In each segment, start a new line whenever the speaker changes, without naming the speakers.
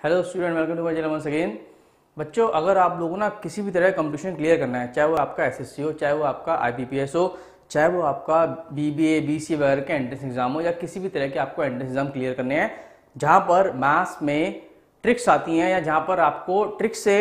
Hello student, welcome to my channel once again. बच्चों, अगर आप लोगों ना किसी भी तरह का कंपटीशन क्लियर करना है, चाहे वो आपका एसएससी हो, चाहे वो आपका आईबीपीएस हो, चाहे वो आपका बीबीए बीसी वगैरह के एंट्रेंस एग्जाम हो, या किसी भी तरह के आपको एंट्रेंस एग्जाम क्लियर करने हैं जहां पर मैथ्स में ट्रिक्स आती हैं या जहां पर आपको ट्रिक्स से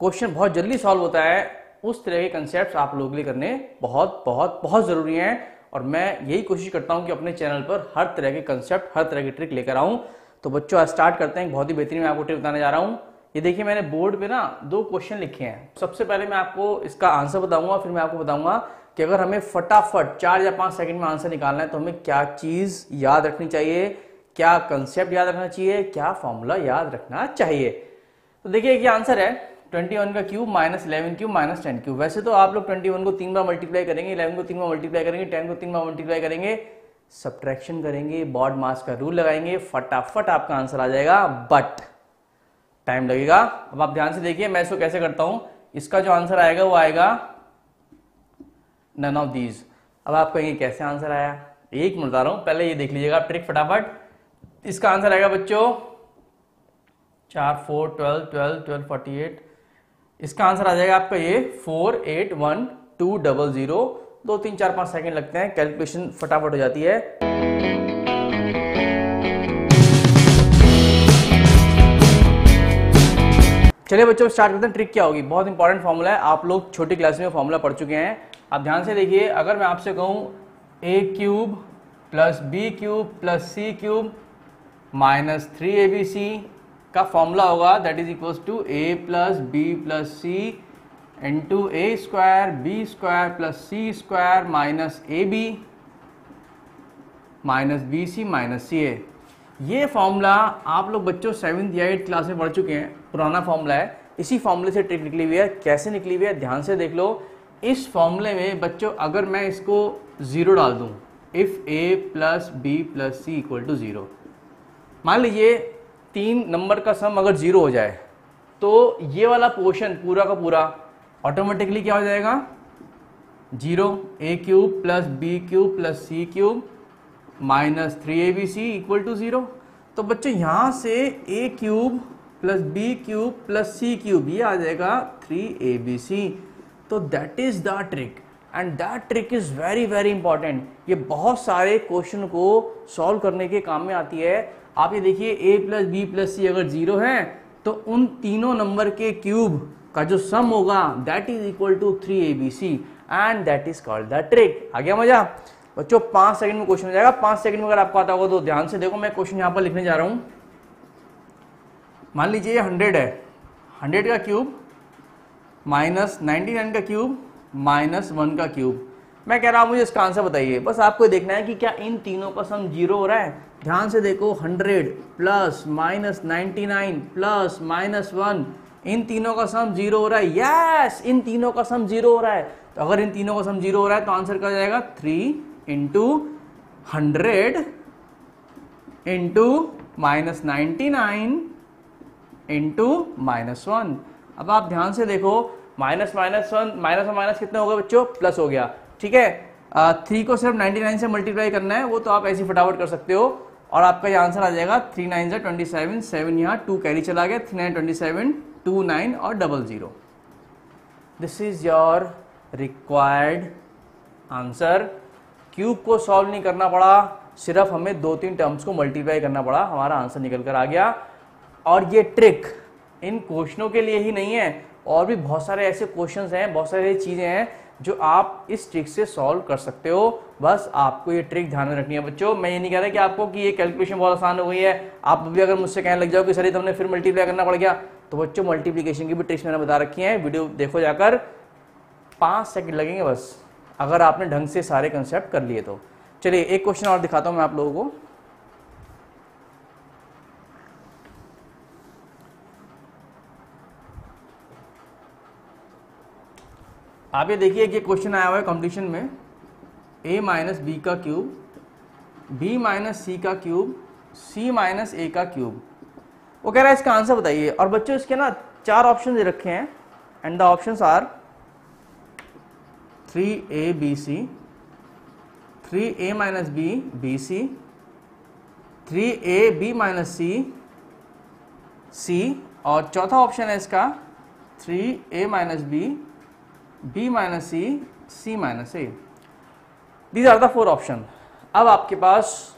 क्वेश्चन बहुत जल्दी सॉल्व होता है, उस तरह के कंसेप्ट आप लोगों के लिए करने बहुत बहुत बहुत जरूरी हैं। और मैं यही कोशिश करता हूं कि अपने चैनल पर हर तरह के कंसेप्ट, हर तरह की ट्रिक लेकर आऊं। तो बच्चों, आज स्टार्ट करते हैं। बहुत ही बेहतरीन मैं आपको ट्रिक बताने जा रहा हूं। ये देखिए, मैंने बोर्ड पे ना 2 क्वेश्चन लिखे हैं। सबसे पहले मैं आपको इसका आंसर बताऊंगा, फिर मैं आपको बताऊंगा कि अगर हमें फटाफट 4 या 5 सेकंड में आंसर निकालना है तो हमें क्या चीज याद रखनी चाहिए, क्या कंसेप्ट याद रखना चाहिए, क्या फॉर्मूला याद रखना चाहिए। तो देखिए, ये आंसर है 21 का cube minus 11 cube minus 10 cube. वैसे तो आप लोग 21 को 3 बार मल्टीप्लाई करेंगे, 11 को 3 बार मल्टीप्लाई करेंगे, 10 को 3 बार मल्टीप्लाई करेंगे, सब्ट्रैक्शन करेंगे, बॉड मास का रूल लगाएंगे, फटाफट आपका आंसर आ जाएगा। बट टाइम लगेगा। अब आप ध्यान से देखिए मैं इसको कैसे करता हूं। इसका जो आंसर आएगा वो आएगा नन ऑफ दीज। अब आप कहेंगे कैसे आंसर आया, एक मिनट बता रहा हूं, पहले ये देख लीजिएगा ट्रिक फटाफट। इसका आंसर आएगा बच्चों 4 4 12 12 12 48। इसका आंसर आ जाएगा आपका ये 4 8 1 2 0 0। 2 3 4 5 सेकंड लगते हैं, कैलकुलेशन फटाफट हो जाती है। चलिए बच्चों, स्टार्ट करते हैं। ट्रिक क्या होगी, बहुत इंपॉर्टेंट फॉर्मूला है, आप लोग छोटी क्लास में फॉर्मूला पढ़ चुके हैं। आप ध्यान से देखिए, अगर मैं आपसे कहूं a cube plus B cube plus C cube minus 3abc का फॉर्मूला होगा, that is equals to a plus B plus C into A square B square plus C square minus A B minus B C minus C A. ये formula आप लोग बच्चों 7th या 8th class में पढ़ चुके हैं, पुराना फॉर्मूला है। इसी फॉर्मूले से ट्रिक निकली हुई है। कैसे निकली हुई है ध्यान से देख लो। इस फॉर्मूले में बच्चों अगर मैं इसको 0 डाल दूं, if a plus B plus c equal to 0, मान लीजिए 3 नंबर का सम अगर 0 हो जाए तो ये वाला पोर्शन पूरा का पूरा ऑटोमेटिकली क्या हो जाएगा 0। a cube plus B cube plus C cube minus 3abc equal to 0। तो बच्चों यहां से a cube plus B cube plus C cube ये आ जाएगा 3abc। तो that is the trick and that trick is very very important. ये बहुत सारे क्वेश्चन को सॉल्व करने के काम में आती है। आप ये देखिए, a प्लस बी प्लस सी अगर 0 है तो उन तीनों नंबर के क्यूब का जो सम होगा that is equal to 3abc and that is called the trick. आ गया मजा बच्चों? 5 सेकंड में क्वेश्चन हो जाएगा। 5 सेकंड में अगर आपको आता होगा तो ध्यान से देखो, मैं क्वेश्चन यहां पर लिखने जा रहा हूं। मान लीजिए 100 है, 100 का क्यूब माइनस 99 का क्यूब माइनस 1 का क्यूब। मैं कह रहा हूं मुझे इसका आंसर बताइए। बस आपको देखना है कि क्या इन तीनों का सम 0 हो रहा है। ध्यान से देखो, 100 प्लस माइनस 99 प्लस माइनस 1, इन तीनों का सम 0 हो रहा है। यस, इन तीनों का सम 0 हो रहा है। तो अगर इन तीनों का सम 0 हो रहा है तो आंसर क्या हो जाएगा 3 into 100 into minus 99 into minus 1। अब आप ध्यान से देखो, माइनस माइनस 1 माइनस और माइनस कितने हो गए बच्चों? प्लस हो गया। ठीक है, 3 को सिर्फ 99 से मल्टीप्लाई करना है, वो तो आप ऐसी फटाफट कर सकते हो और आपका ये आंसर आ जाएगा 3 9 27, 7 यहाँ 2 कैरी चला गया, 3 9 27, 2 9 और 00। This is your required answer. Cube को सॉल्व नहीं करना पड़ा, सिर्फ हमें 2-3 टर्म्स को मल्टीप्लाई करना पड़ा, हमारा आंसर निकल कर आ गया। और ये ट्रिक इन क्वेश्चनों के लिए ही नहीं है, और भी बहुत सारे ऐसे क्वेश्चंस हैं, बहुत सारी चीजें हैं जो आप इस ट्रिक से सॉल्व कर सकते हो। बस आपको ये ट्रिक ध्यान में रखनी है बच्चों। मैं ये नहीं कह रहा कि आपको कि ये कैलकुलेशन बहुत आसान हो गई है। आप भी अगर मुझसे कहने लग जाओ कि सर तुमने फिर मल्टीप्लाई करना पड़ गया, तो बच्चों मल्टीप्लीकेशन की भी ट्रिक्स मैंने बता रखी है, वीडियो देखो जाकर। 5 सेकंड लगेंगे बस, अगर आपने ढंग से सारे कंसेप्ट कर लिए तो। चलिए एक क्वेश्चन और दिखाता हूं मैं आप लोगों को। आप ये देखिए कि क्वेश्चन आया हुआ है कंपटीशन में, a माइनस बी का क्यूब b माइनस सी का क्यूब c माइनस ए का क्यूब। वो कह रहा है इसका आंसर बताइए। और बच्चों इसके ना 4 ऑप्शन दे रखे हैं and the options are 3abc, 3a minus B bc, 3ab minus C C, और चौथा ऑप्शन है इसका 3a minus B, B minus C, C minus A. These are the 4 option. अब आपके पास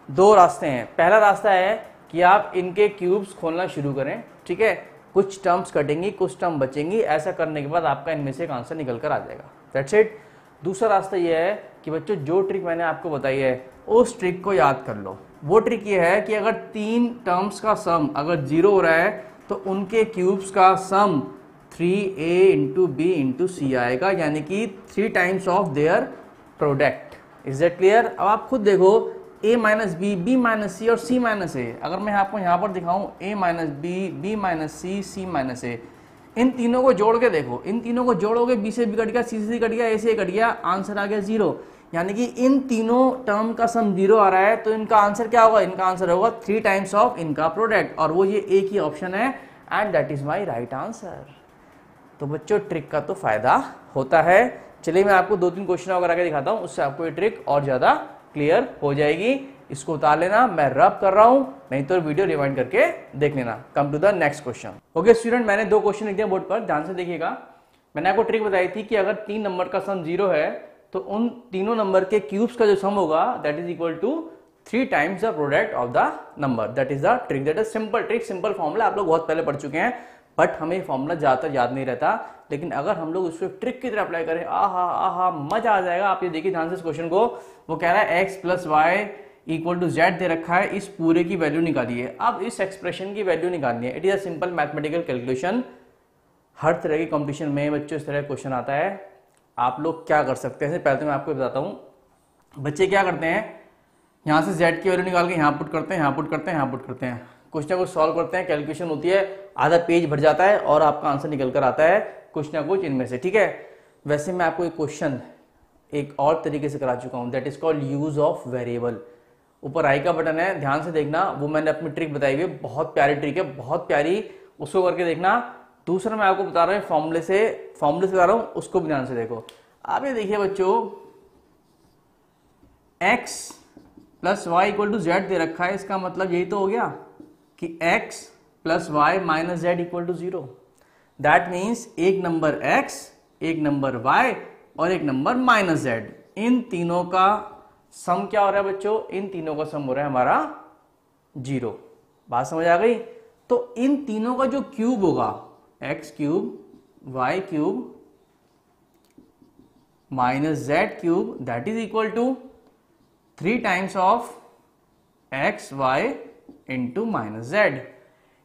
2 रास्ते हैं। पहला रास्ता है कि आप इनके क्यूब्स खोलना शुरू करें, ठीक है, कुछ टर्म्स कटेंगी, कुछ टर्म बचेंगी, ऐसा करने के बाद आपका इनमें से एक आंसर निकल कर आ जाएगा, दैट्स इट। दूसरा रास्ता यह है कि बच्चों जो ट्रिक मैंने आपको बताई है उस ट्रिक को याद कर लो। वो ट्रिक ये है कि अगर 3 टर्म्स का सम अगर 0 हो रहा है तो उनके क्यूब्स का sum 3a into B into C आएगा, यानी कि 3 times of their product. Is that clear? अब आप खुद देखो, a minus B, B minus C और सी माइनस ए। अगर मैं आपको यहाँ पर दिखाऊं a minus B, B minus C, C minus A, इन तीनों को जोड़ के देखो, इन तीनों को जोड़ोगे, बी से बी कट गया, सी से सी कट गया, ए से ए कट गया, आंसर आ गया 0। यानी कि इन तीनों टर्म का सम 0 आ रहा है तो इनका आंसर क्या होगा? इनका आंसर होगा 3 टाइम्स ऑफ इनका प्रोडक्ट, और वो ये एक ही ऑप्शन है, and that is my right answer. तो बच्चों ट्रिक का तो फायदा होता है। चलिए मैं आपको 2-3 क्वेश्चन वगैरह के दिखाता हूं, उससे आपको ये ट्रिक और ज्यादा क्लियर हो जाएगी। इसको उतार लेना, मैं रब कर रहा हूं, नहीं तो वीडियो रिवाइंड करके देख लेना। Come to the next question. Okay student, मैंने 2 क्वेश्चन लिख दिया बोर्ड पर, ध्यान से देखिएगा। मैंने आपको ट्रिक बताई थी कि अगर 3 नंबर का सम 0 है तो उन तीनों नंबर के क्यूब्स का जो सम होगा that is equal to 3 times the product of the number. That is the trick, that is simple trick, simple formula. आप लोग बहुत पहले पढ़ चुके हैं, बट हमें फॉर्मूला ज्यादातर याद नहीं रहता, लेकिन अगर हम लोग उसको ट्रिक की तरह अप्लाई करें, आहा मजा आ जाएगा। आप ये देखिए ध्यान से इस क्वेश्चन को, वो कह रहा है x plus Y equal to Z दे रखा है, इस पूरे की वैल्यू निकालिए। अब इस एक्सप्रेशन की वैल्यू निकालनी है। It is a simple mathematical calculation. हर तरह की कंपटीशन में बच्चों इस तरह क्वेश्चन आता है। आप लोग क्या कर सकते हैं, पहले तो मैं आपको बताता हूं। बच्चे क्या करते हैं, यहां से जेड की वैल्यू निकाल के यहां पुट करते हैं, यहां पुट करते हैं, यहां पुट करते हैं, कुछ ना कुछ सॉल्व करते हैं, कैलकुलेशन होती है, आधा पेज भर जाता है और आपका आंसर निकल कर आता है कुछ ना कुछ इनमें से, ठीक है। वैसे मैं आपको एक क्वेश्चन एक और तरीके से करा चुका हूं, that is called use of variable. ऊपर आई का बटन है, ध्यान से देखना, वो मैंने अपनी ट्रिक बताई हुई है, बहुत प्यारी ट्रिक है, बहुत प्यारी, उसको करके देखना। दूसरा मैं आपको बता रहा हूँ फॉर्मूले से बता रहा हूं, उसको भी ध्यान से देखो। आप ये देखिए बच्चों, x plus Y equal to Z दे रखा है, इसका मतलब यही तो हो गया कि x plus y minus z equal to 0। That means एक नंबर x, एक नंबर y और एक नंबर माइनस जेड, इन तीनों का सम क्या हो रहा है बच्चों? इन तीनों का सम हो रहा है हमारा 0। बात समझ आ गई? तो इन तीनों का जो क्यूब होगा, x cube, y cube minus z cube, that is equal to 3 times of x y into minus z.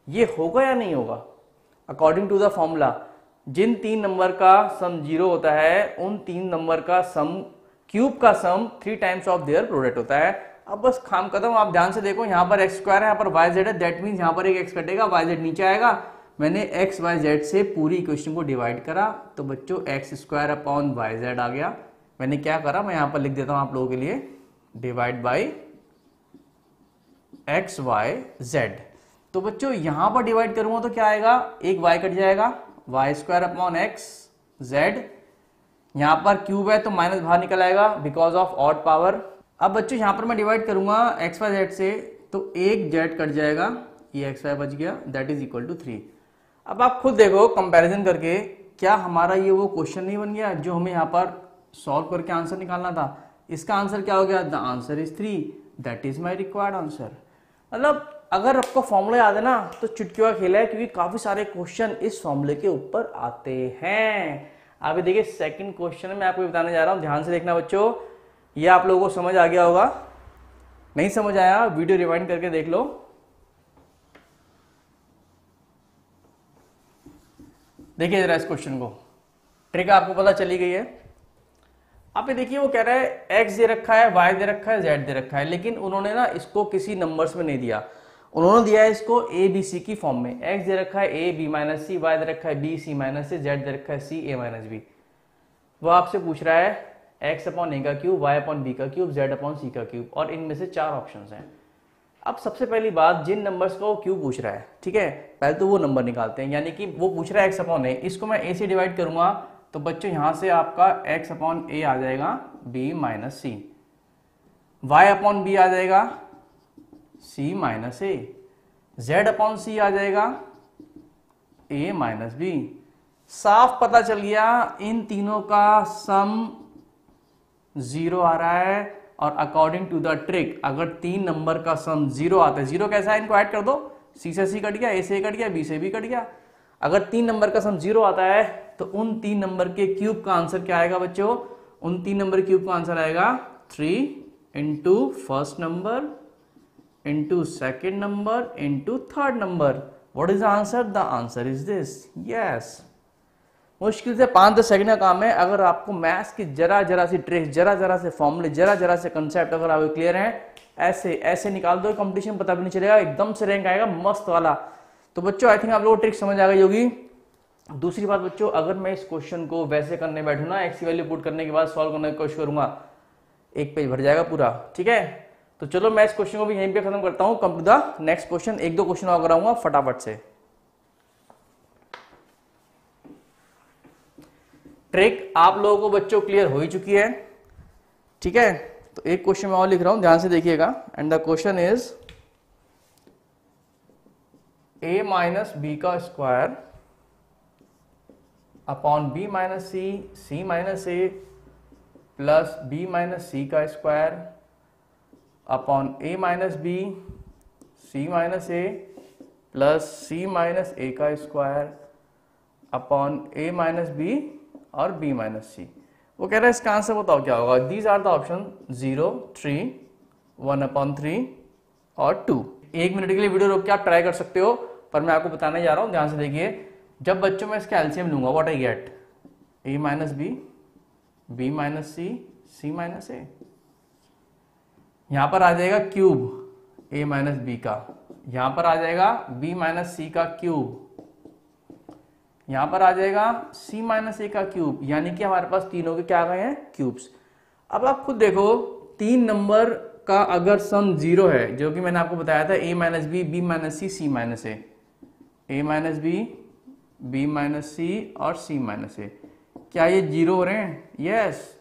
ये होगा या नहीं होगा? अकॉर्डिंग टू द फॉर्मूला, जिन 3 नंबर का सम 0 होता है उन 3 नंबर का सम, क्यूब का सम 3 टाइम्स ऑफ देयर प्रोडक्ट होता है। अब बस काम खत्म। आप ध्यान से देखो, यहां पर x स्क्वायर है, यहाँ पर y z है, दैट मीन्स यहां पर एक x कटेगा, y z नीचे आएगा। मैंने x y z से पूरी इक्वेशन को डिवाइड करा, तो बच्चों x square upon y z आ गया। मैंने क्या करा, मैं यहां पर लिख देता हूं आप लोगों के लिए, divide by x y z। तो बच्चों यहां पर डिवाइड करूंगा तो क्या आएगा, एक y कट जाएगा, y square upon x z, यहां पर क्यूब है तो माइनस बाहर निकल आएगा बिकॉज ऑफ ऑड पावर। अब बच्चों यहां पर मैं डिवाइड करूंगा x y z से, तो एक z कट जाएगा, ये x y बच गया, दैट इज इक्वल टू 3। अब आप खुद देखो कंपैरिजन करके, क्या हमारा ये वो क्वेश्चन नहीं बन गया जो हमें यहाँ पर सॉल्व करके आंसर निकालना था? इसका आंसर क्या हो गया? The answer is 3, that is my required answer. मतलब अगर आपको फॉर्मूला याद है ना तो चुटकियों का खेल है, क्योंकि काफी सारे क्वेश्चन इस फॉर्मूले के ऊपर आते हैं। आप देखिए सेकंड क्वेश्चन मैं आपको बताने जा रहा हूं, ध्यान से देखना बच्चों। ये आप लोगों को समझ आ गया होगा, नहीं समझ आया वीडियो रिवाइंड करके देख लो। देखिए जरा इस क्वेश्चन को, ट्रिक आपको पता चली गई है। आप ये देखिए, वो कह रहा है x दे रखा है, y दे रखा है, z दे रखा है, लेकिन उन्होंने ना इसको किसी नंबर्स में नहीं दिया, उन्होंने दिया है इसको a b c की फॉर्म में। x दे रखा है a b minus C, y दे रखा है b c minus c, z दे रखा है c a माइनस b। वो आपसे पूछ रहा है x अपॉन a का क्यूब, y अपॉन b का क्यूब, z अपॉन c का क्यूब, और इनमें से 4 ऑप्शंस हैं। अब सबसे पहली बात, जिन नंबर्स का वो क्यूब पूछ रहा है, ठीक है, पहले तो वो नंबर निकालते हैं। यानी कि वो पूछ रहा है x अपॉन a, इसको मैं a से डिवाइड करूंगा तो बच्चों यहां से आपका x अपॉन a आ जाएगा b माइनस सी, y अपॉन b आ जाएगा c minus a, z upon C आ जाएगा a माइनस बी। साफ पता चल गया इन तीनों का सम 0 आ रहा है, और अकॉर्डिंग टू द ट्रिक अगर 3 नंबर का सम 0 आता है, 0 कैसा है, इनको ऐड कर दो, सी से सी कट गया, ए से कट गया, बी से बी कट गया। अगर 3 नंबर का सम 0 आता है तो उन 3 नंबर के क्यूब का आंसर क्या आएगा बच्चों, उन 3 नंबर क्यूब का आंसर आएगा 3 into first number into second number into third number. What is the answer? The answer is this, yes. मुश्किल से 5-10 सेकंड का काम है। अगर आपको मैथ्स की जरा सी ट्रिक्स, जरा से फॉर्मूले, जरा से कंसेप्ट अगर आपको क्लियर है, ऐसे निकाल दो, कंपटीशन पता भी नहीं चलेगा, एकदम से रैंक आएगा मस्त वाला। तो बच्चों आई थिंक आप लोगों को ट्रिक समझ आ गई होगी। दूसरी बात बच्चों, अगर मैं इस क्वेश्चन को वैसे करने बैठू ना, एक्स की वैल्यू पुट करने के बाद सॉल्व करने की कोशिश करूंगा, एक पेज भर जाएगा पूरा, ठीक है। तो चलो मैं इस क्वेश्चन को भी यहीं पे खत्म करता हूं। Come to the next question, 1-2 question और कराऊंगा फटाफट से। ट्रिक आप लोगों को बच्चों क्लियर हो ही चुकी है, ठीक है। तो एक क्वेश्चन मैं और लिख रहा हूं, ध्यान से देखिएगा। And the question is a minus b का square upon b minus C, C minus a plus b minus c का square upon a minus B, C minus a plus c minus a का square upon a minus b और b minus c. वो कह रहा है इसका answer बताओ क्या होगा। दीज आर द ऑप्शन 0, 3, 1/3 और 2। 1 मिनट के लिए वीडियो रोक के आप ट्राई कर सकते हो, पर मैं आपको बताने जा रहा हूं, ध्यान से देखिए। जब बच्चों में इसका एलसीएम लूंगा, what I get, a minus B, b minus C, c minus A. यहां पर आ जाएगा क्यूब a माइनस बी का, यहां पर आ जाएगा b माइनस सी का क्यूब, यहां पर आ जाएगा c माइनस ए का क्यूब, यानी कि हमारे पास तीनों के क्या आ गए हैं, क्यूब्स। अब आप खुद देखो, 3 नंबर का अगर सम 0 है, जो कि मैंने आपको बताया था, a minus B, b minus C, c minus A, a minus B, b minus C और c माइनस ए, क्या ये 0 हो रहे हैं? यस।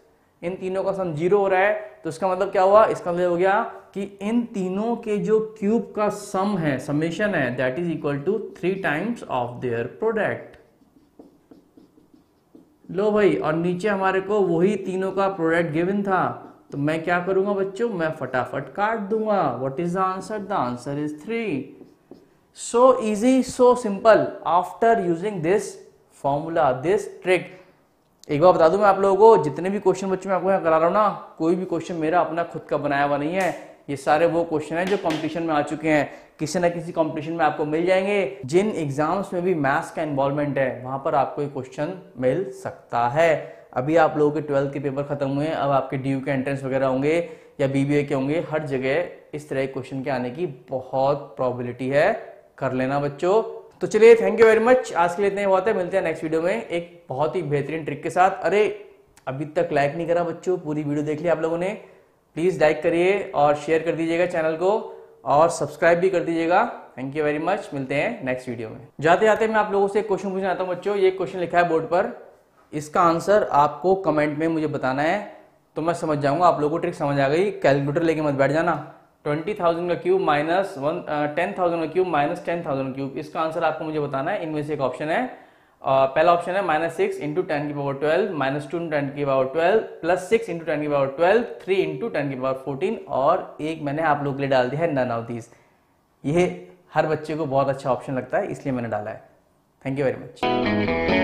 इन तीनों का सम 0 हो रहा है, तो इसका मतलब क्या हुआ, इसका मतलब हो गया कि इन तीनों के जो क्यूब का सम है, समेशन है, that is equal to 3 times of their product. लो भाई, और नीचे हमारे को वही तीनों का प्रोडक्ट गिवन था, तो मैं क्या करूंगा बच्चों, मैं फटाफट काट दूंगा। What is the answer? The answer is 3। So easy, so simple after using this formula, this trick. एक बार बता दूं मैं आप लोगों को, जितने भी क्वेश्चन बच्चों मैं आपको यहाँ करा रहा हूं ना, कोई भी क्वेश्चन मेरा अपना खुद का बनाया हुआ नहीं है। ये सारे वो क्वेश्चन हैं जो कंपटीशन में आ चुके हैं, किसी ना किसी कंपटीशन में आपको मिल जाएंगे। जिन एग्जाम्स में भी मैथ्स का इन्वॉल्वमेंट है, वहां पर आपको ये क्वेश्चन मिल सकता है। अभी आप लोगों के 12th के पेपर खत्म हुए हैं, अब आपके DU के एंट्रेंस वगैरह होंगे या BBA के होंगे, हर जगह इस तरह के क्वेश्चन के आने की बहुत प्रोबेबिलिटी है। कर लेना बच्चों। तो चलिए, थैंक यू वेरी मच, आज के लिए इतना ही बहुत है। मिलते हैं नेक्स्ट वीडियो में एक बहुत ही बेहतरीन ट्रिक के साथ। अरे अभी तक लाइक नहीं करा बच्चों, पूरी वीडियो देख लिया आप लोगों ने, प्लीज लाइक करिए और शेयर कर दीजिएगा चैनल को, और सब्सक्राइब भी कर दीजिएगा। थैंक यू वेरी मच, मिलते हैं नेक्स्ट वीडियो में। जाते जाते मैं आप लोगों से एक क्वेश्चन पूछना चाहता हूं बच्चों। ये क्वेश्चन लिखा है बोर्ड पर, इसका आंसर आपको कमेंट में मुझे बताना है, तो मैं समझ जाऊंगा आप लोगों को ट्रिक समझ आ गई। कैलकुलेटर लेके मत बैठ जाना। 20,000 का क्यूब माइनस 10,000 का क्यूब माइनस 10,000 क्यूब, इसका आंसर आपको मुझे बताना है। इनमें से एक ऑप्शन है, पहला ऑप्शन है -6 इंटू 10 की पावर 12, -2 इंटू 10 की पावर 12, +6 इंटू 10 की पावर 12, 3 इंटू 10 की पावर 14, और एक मैंने आप लोगों के लिए डाल दिया है नन ऑफ दीज। ये हर बच्चे को बहुत अच्छा ऑप्शन लगता है, इसलिए मैंने डाला है। Thank you very much.